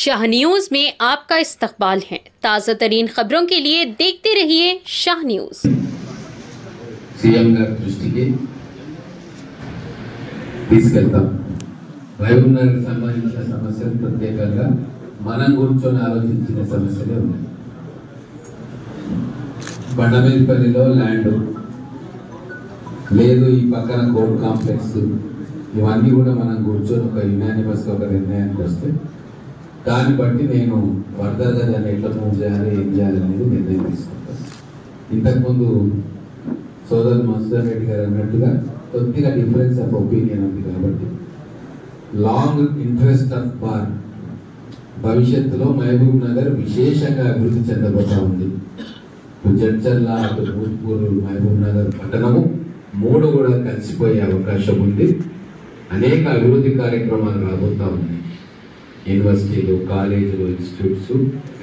Shah news में आपका इस्तकबाल है। ताज़ा तरीन खबरों के लिए देखते रहिए शाह न्यूज। सीएम गाరి దృష్టికి తీసుకెళ్తాం। మహబూబ్నగర్ సంబంధించిన సమస్యలు ప్రత్యేకంగా మనం కూర్చొని ఆలోచించిన సమస్యలే ఉన్నాయి। బండమేదిపల్లిలో ల్యాండ్ లేదు, ఈ పక్కన కోర్ట్ కాంప్లెక్స్, ఇవన్నీ కూడా మనం కూర్చొని ఒక యునానిమస్ ఒక నిర్ణయానికి వస్తే దాన్ని బట్టి నేను ఫర్దర్గా దాన్ని ఎట్లా మూవ్ చేయాలి, ఏం చేయాలి అనేది నిర్ణయం తీసుకుంటాను। ఇంతకుముందు సోదరు మధుసూదన్ రెడ్డి గారు అన్నట్టుగా కొద్దిగా డిఫరెన్స్ ఆఫ్ ఒపీనియన్ ఉంది కాబట్టి లాంగ్ ఇంట్రెస్ట్ ఆఫ్ బార్ భవిష్యత్తులో మహబూబ్ నగర్ విశేషంగా అభివృద్ధి చెందబోతా ఉంది। జడ్చర్ల, భూత్పూర్, మహబూబ్ నగర్ పట్టణము మూడు కూడా కలిసిపోయే అవకాశం ఉంది। అనేక అభివృద్ధి కార్యక్రమాలు రాబోతా ఉన్నాయి। యూనివర్సిటీలు, కాలేజీలు, ఇన్స్టిట్యూట్స్,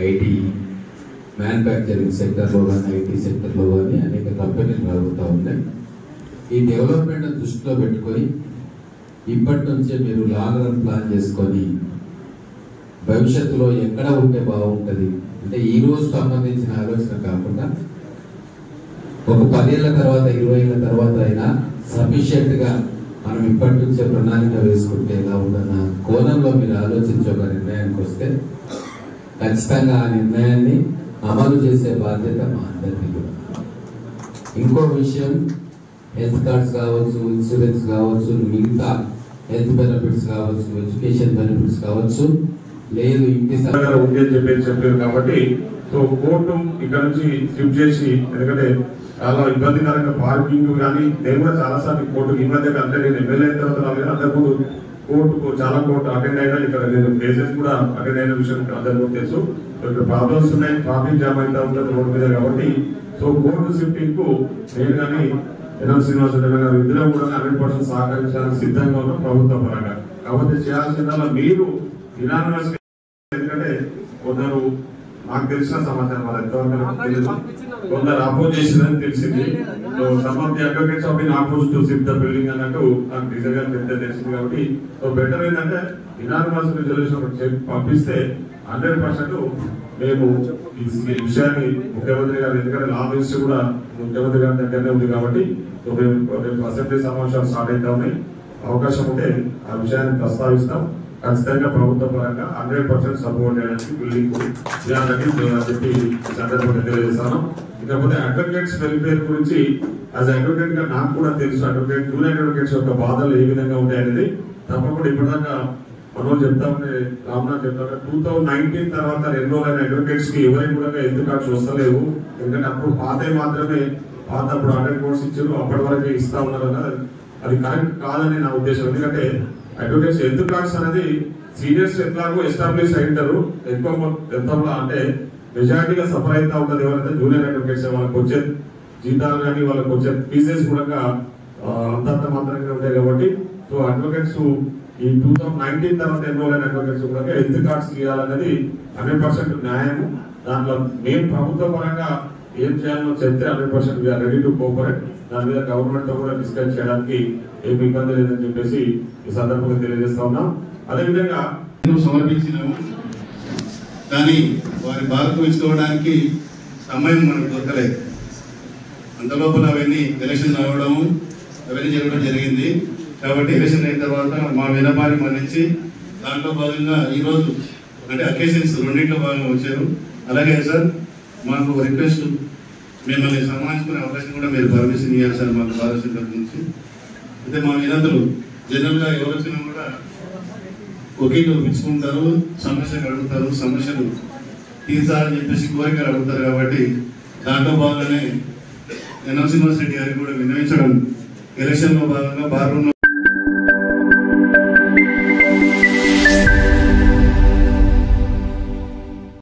ఐటీ, మ్యానుఫ్యాక్చరింగ్ సెక్టర్లో కానీ ఐటీ సెక్టర్లో కానీ అనేక కంపెనీలు రాబోతూ ఉన్నాయి। ఈ డెవలప్మెంట్ దృష్టిలో పెట్టుకొని ఇప్పటి నుంచే మీరు లాంగ్ రన్ ప్లాన్ చేసుకొని భవిష్యత్తులో ఎక్కడ ఉంటే బాగుంటుంది అంటే ఈ రోజు సంబంధించిన ఆలోచన కాకుండా ఒక 10 ఏళ్ల తర్వాత 20 ఏళ్ల తర్వాత అయినా సఫిషియెంట్గా మనం ఇప్పటి నుంచే ప్రణాళిక వేసుకుంటే ఎలా ఉందన్న కోణంలో మీరు ఆలోచించి ఒక నిర్ణయానికి వస్తే ఖచ్చితంగా ఆ నిర్ణయాన్ని అమలు చేసే బాధ్యత మా అందరికీ కూడా। ఇంకో విషయం, హెల్త్ కార్డ్స్ కావచ్చు, ఇన్సూరెన్స్ కావచ్చు, మిగతా హెల్త్ బెనిఫిట్స్ కావచ్చు, ఎడ్యుకేషన్ బెనిఫిట్స్ కావచ్చు, లేదు ఇంటి చెప్పారు కాబట్టి సో కోర్టు ఇక్కడ నుంచి షిఫ్ట్ చేసి, ఎందుకంటే చాలా ఇబ్బందికరంగా పార్కింగ్ కానీ నేను కూడా చాలా సార్లు కోర్టుకు ఈ మధ్య అంటే నేను ఎమ్మెల్యే అయిన తర్వాత రాలేదు, అంతకుముందు కోర్టుకు చాలా కోర్టు అటెండ్ అయినా ఇక్కడ నేను కేసెస్ కూడా అటెండ్ అయిన విషయం అందరికీ తెలుసు। ఇక్కడ ప్రాబ్లమ్స్ ఉన్నాయి, ట్రాఫిక్ జామ్ అయితే ఉంటుంది రోడ్డు మీద కాబట్టి సో కోర్టు షిఫ్టింగ్ కు నేను కానీ ఎన్ఎం శ్రీనివాస రెడ్డి గారు ఇద్దరం కూడా 100% సహకరించడానికి సిద్ధంగా ఉన్నాం ప్రభుత్వ పరంగా। కాబట్టి చేయాల్సిందల్లా మీరు యునానిమస్, ఎందుకంటే కొందరు నాకు తెలిసిన సమాచారం వాళ్ళు ఎంతవరకు తెలియదు, కొందరు అపోజ్ చేసిందని తెలిసింది। So some of the advocates of been oppose to shift the building అన్నట్టు నాకు నిజంగా తెలిసింది కాబట్టి సో బెటర్ ఏంటంటే యునానిమస్ రిజల్యూషన్ పంపిస్తే 100% మేము ఈ విషయాన్ని ముఖ్యమంత్రి గారు, ఎందుకంటే లా మినిస్టర్ కూడా ముఖ్యమంత్రి గారి దగ్గరనే ఉంది కాబట్టి సో మేము అసెంబ్లీ సమావేశాలు స్టార్ట్ అవుతా ఉన్నాయి, అవకాశం ఉంటే ఆ విషయాన్ని ప్రస్తావిస్తాం। ఖచ్చితంగా ప్రభుత్వ పరంగా 100% సపోర్ట్ చేయడానికి బిల్డింగ్ చెప్పి సందర్భంగా తెలియజేస్తాను। ఇకపోతే అడ్వకేట్స్ వెల్ఫేర్ గురించి యాజ్ అడ్వకేట్ గా నాకు కూడా తెలుసు, జూనియర్ అడ్వకేట్స్ యొక్క బాధలు ఏ విధంగా ఉంటాయి అనేది తప్పకుండా ఇప్పటిదాకా మనోళ్ళు చెప్తా ఉంటే, రామ్నాథ్ చెప్తా ఉంటే 2019 తర్వాత ఎన్రోల్ అయిన అడ్వకేట్స్ కి ఎవరికి కూడా హెల్త్ కార్డ్స్ వస్తలేవు, ఎందుకంటే అప్పుడు పాతే మాత్రమే అప్పుడు 100 కోర్స్ ఇచ్చారు, అప్పటి వరకు ఇస్తా ఉన్నారు అన్నది అది కరెక్ట్ కాదని నా ఉద్దేశం। ఎందుకంటే అడ్వకేట్స్ హెల్త్ కార్డ్స్ అనేది సీనియర్స్ ఎట్లాగో ఎస్టాబ్లిష్ అయింటారు, ఎక్కువ మొత్తంలో అంటే మెజారిటీగా సఫర్ అవుతా ఉంటుంది ఎవరైతే జూనియర్ అడ్వకేట్స్, వాళ్ళకి వచ్చే జీతాలు కానీ వాళ్ళకి వచ్చే ఫీజెస్ కూడా అంతంత మాత్రంగా ఉంటాయి కాబట్టి సో అడ్వకేట్స్ ఈ 2019 తర్వాత ఎన్రోల్ అయిన అడ్వకేట్స్ కూడా హెల్త్ కార్డ్స్ ఇవ్వాలన్నది 100% న్యాయము। దాంట్లో మేము ప్రభుత్వ పరంగా ఏం చేయాలో చెప్తే 100% వీఆర్ రెడీ టు కోఆపరేట్, దాని మీద గవర్నమెంట్ తో కూడా డిస్కస్ చేయడానికి ఏమి ఇబ్బంది లేదని చెప్పేసి ఈ సందర్భంగా తెలియజేస్తా ఉన్నాం। అదేవిధంగా సమర్పించినాము, కానీ వారి బాధకు ఇచ్చుకోవడానికి సమయం మనకు దొరకలేదు। అంతలోపల అవన్నీ ఎలక్షన్ రావడము అవన్నీ జరగడం జరిగింది కాబట్టి ఎలక్షన్ అయిన తర్వాత మా విన్నపాన్ని మన్నించి దాంట్లో భాగంగా ఈరోజు అంటే అకేషన్స్ రెండింటిలో భాగంగా వచ్చారు। అలాగే సార్ మాకు రిక్వెస్ట్, మిమ్మల్ని సన్మానించుకునే అవకాశం కూడా మీరు పర్మిషన్ ఇవ్వాలి సార్ మాకు భారత నుంచి। అయితే మా వినతులు జనరల్గా ఎవరు వచ్చినా కూడా ఒకే పిలుచుకుంటారు, సమస్యలు అడుగుతారు, సమస్యలు తీర్చాలని చెప్పేసి కోరికలు అడుగుతారు కాబట్టి దాంట్లో భాగంగానే ఎన్ఎం శ్రీనివాస రెడ్డి గారికి కూడా విన్నవించడం, ఎలక్షన్లో భాగంగా బార్ రూమ్